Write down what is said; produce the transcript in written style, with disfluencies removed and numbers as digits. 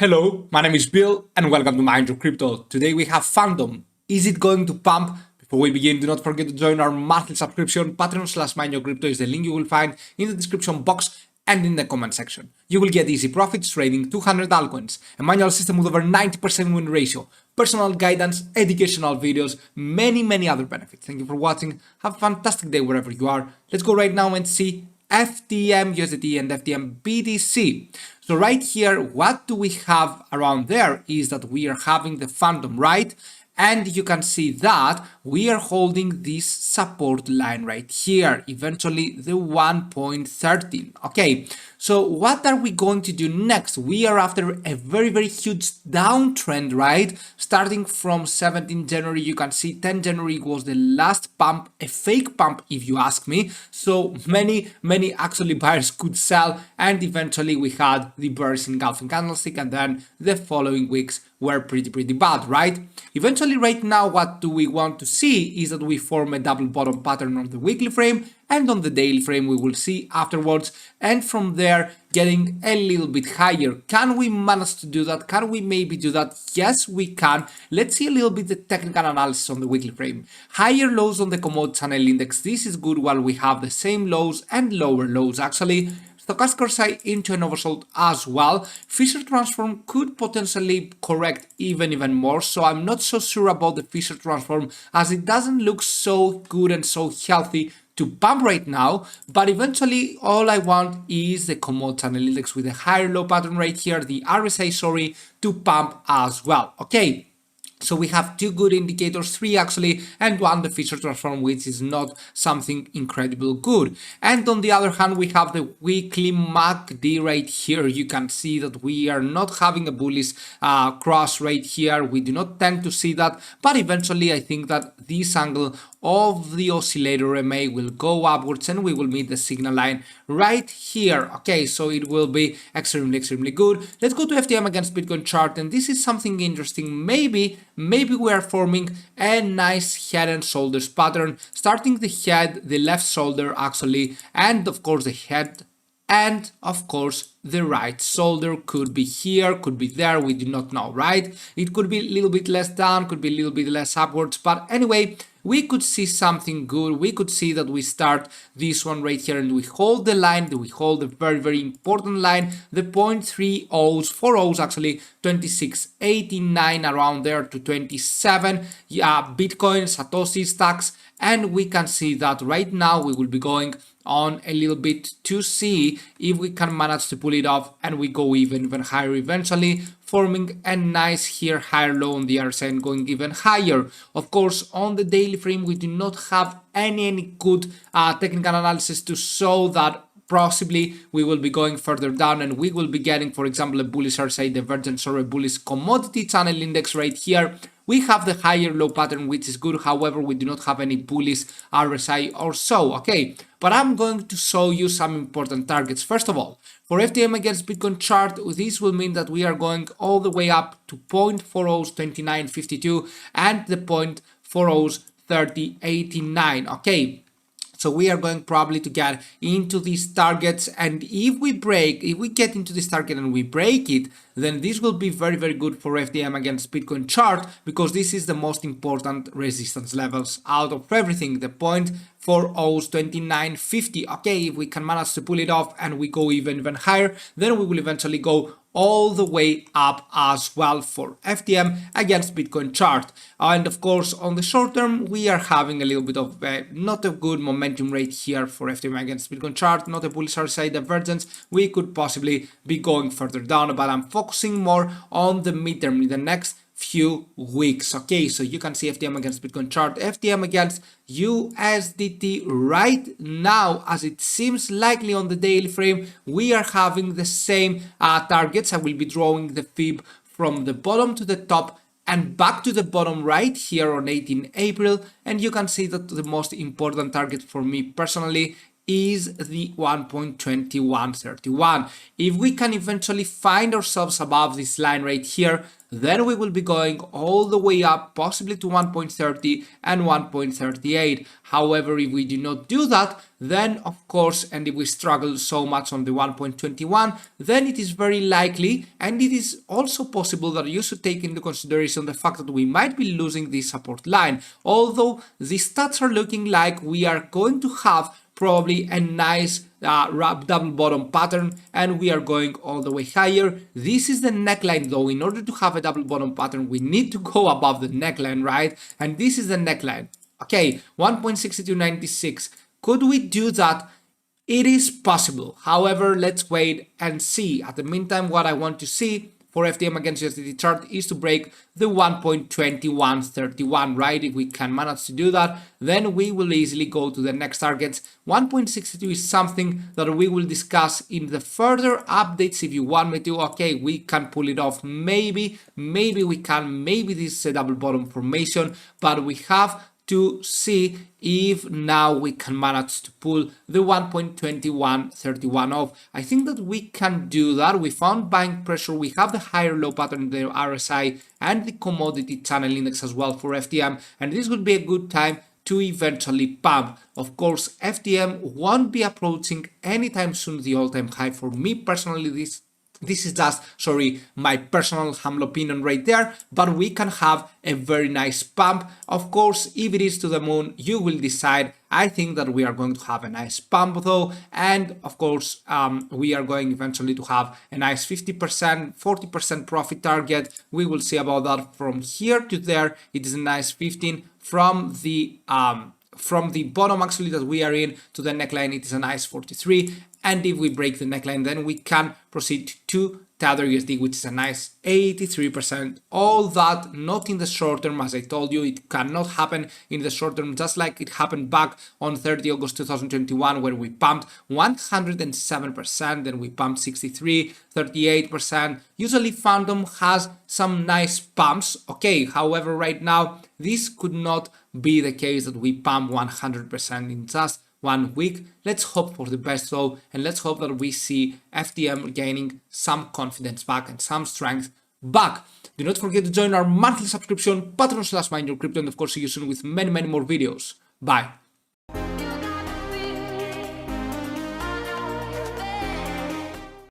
Hello, my name is Bill and welcome to Mind Your Crypto. Today we have Fantom. Is it going to pump? Before we begin, do not forget to join our monthly subscription. Patreon/Mind Your Crypto is the link you will find in the description box and in the comment section. You will get easy profits trading 200 altcoins, a manual system with over 90% win ratio, personal guidance, educational videos, many other benefits. Thank you for watching. Have a fantastic day wherever you are. Let's go right now and see FTM USDT and FTM BTC. So right here, what do we have around there is that we are having the Fantom, right? And you can see that we are holding this support line right here, eventually the 1.13. Okay, so what are we going to do next? We are after a very huge downtrend, right? Starting from 17 January, you can see 10 January was the last pump, a fake pump if you ask me. So many actually buyers could sell, and eventually we had the bears engulfing candlestick, and then the following weeks were pretty bad, right? Eventually right now what do we want to see is that we form a double bottom pattern on the weekly frame, and on the daily frame we will see afterwards, and from there getting a little bit higher. Can we manage to do that? Can we maybe do that? Yes, we can. Let's see a little bit the technical analysis on the weekly frame. Higher lows on the commodity channel index. This is good while we have the same lows and lower lows actually. Stochastic RSI into an oversold as well. Fisher transform could potentially correct even more, so I'm not so sure about the Fisher transform as it doesn't look so good and so healthy to pump right now, but eventually all I want is the commodity channel index with a higher low pattern right here, the RSI sorry, to pump as well. Okay. So we have two good indicators, three actually, and one the Fisher transform, which is not something incredible good. And on the other hand, we have the weekly MACD right here. You can see that we are not having a bullish cross right here. We do not tend to see that, but eventually I think that this angle of the oscillator MA will go upwards and we will meet the signal line right here. Okay, so it will be extremely good. Let's go to FTM against Bitcoin chart, and this is something interesting. Maybe we are forming a nice head and shoulders pattern, starting the head, the left shoulder actually, and of course the head, and of course the right shoulder could be here, could be there, we do not know, right? It could be a little bit less down, could be a little bit less upwards, but anyway, we could see something good. We could see that we start this one right here and we hold the line, we hold a very important line, the 0.30s, 4 actually, 26.89 around there to 27, Bitcoin, Satoshi stacks, and we can see that right now we will be going on a little bit to see if we can manage to pull it off and we go even higher eventually, forming a nice here higher low on the RSI and going even higher. Of course, on the daily frame we do not have any good technical analysis to show that possibly we will be going further down and we will be getting, for example, a bullish RSI divergence or a bullish commodity channel index right here. We have the higher low pattern, which is good. However, we do not have any bullish RSI or so. Okay, but I'm going to show you some important targets. First of all, for FTM against Bitcoin chart, this will mean that we are going all the way up to 0.40s 29.52 and the 0.40s 30.89. Okay. So we are going probably to get into these targets, and if we get into this target and we break it, then this will be very good for FTM against Bitcoin chart, because this is the most important resistance levels out of everything, the 0.40s 29.50. Okay, if we can manage to pull it off and we go even higher, then we will eventually go all the way up as well for FTM against Bitcoin chart. And of course, on the short term, we are having a little bit of not a good momentum rate here for FTM against Bitcoin chart, not a bullish RSI divergence. We could possibly be going further down, but I'm focusing more on the midterm in the next few weeks. Okay, so you can see FTM against Bitcoin chart, FTM against USDT right now, as it seems likely on the daily frame, we are having the same targets. I will be drawing the fib from the bottom to the top and back to the bottom right here on 18 April, and you can see that the most important target for me personally is the 1.2131. If we can eventually find ourselves above this line right here, then we will be going all the way up, possibly to 1.30 and 1.38. However, if we do not do that, then of course, and if we struggle so much on the 1.21, then it is very likely, and it is also possible that you should take into consideration the fact that we might be losing this support line. Although the stats are looking like we are going to have probably a nice double bottom pattern, and we are going all the way higher. This is the neckline though. In order to have a double bottom pattern, we need to go above the neckline, right? And this is the neckline. Okay, 1.6296. Could we do that? It is possible. However, let's wait and see. At the meantime, what I want to see for FTM against USDT chart is to break the 1.2131, right? If we can manage to do that, then we will easily go to the next targets. 1.62 is something that we will discuss in the further updates if you want me to. Okay, we can pull it off. Maybe we can. Maybe this is a double bottom formation, but we have to see if now we can manage to pull the 1.2131 off. I think that we can do that. We found buying pressure. We have the higher low pattern, the RSI and the commodity channel index as well for FTM, and this would be a good time to eventually pump. Of course, FTM won't be approaching anytime soon the all-time high. For me personally, this is just, my personal humble opinion right there, but we can have a very nice pump. Of course, if it is to the moon, you will decide. I think that we are going to have a nice pump though, and of course, we are going eventually to have a nice 50%, 40% profit target. We will see about that. From here to there, it is a nice 15. From the bottom actually that we are in to the neckline, it is a nice 43. And if we break the neckline, then we can proceed to Tether USD, which is a nice 83%. All that not in the short term, as I told you, it cannot happen in the short term, just like it happened back on 30 August 2021, where we pumped 107%, then we pumped 63, 38%. Usually Fantom has some nice pumps. Okay, however, right now, this could not be the case that we pump 100% in just 1 week. Let's hope for the best though, and let's hope that we see FTM gaining some confidence back and some strength back. Do not forget to join our monthly subscription, Patreon/mindyourcrypto, and of course see you soon with many more videos. Bye.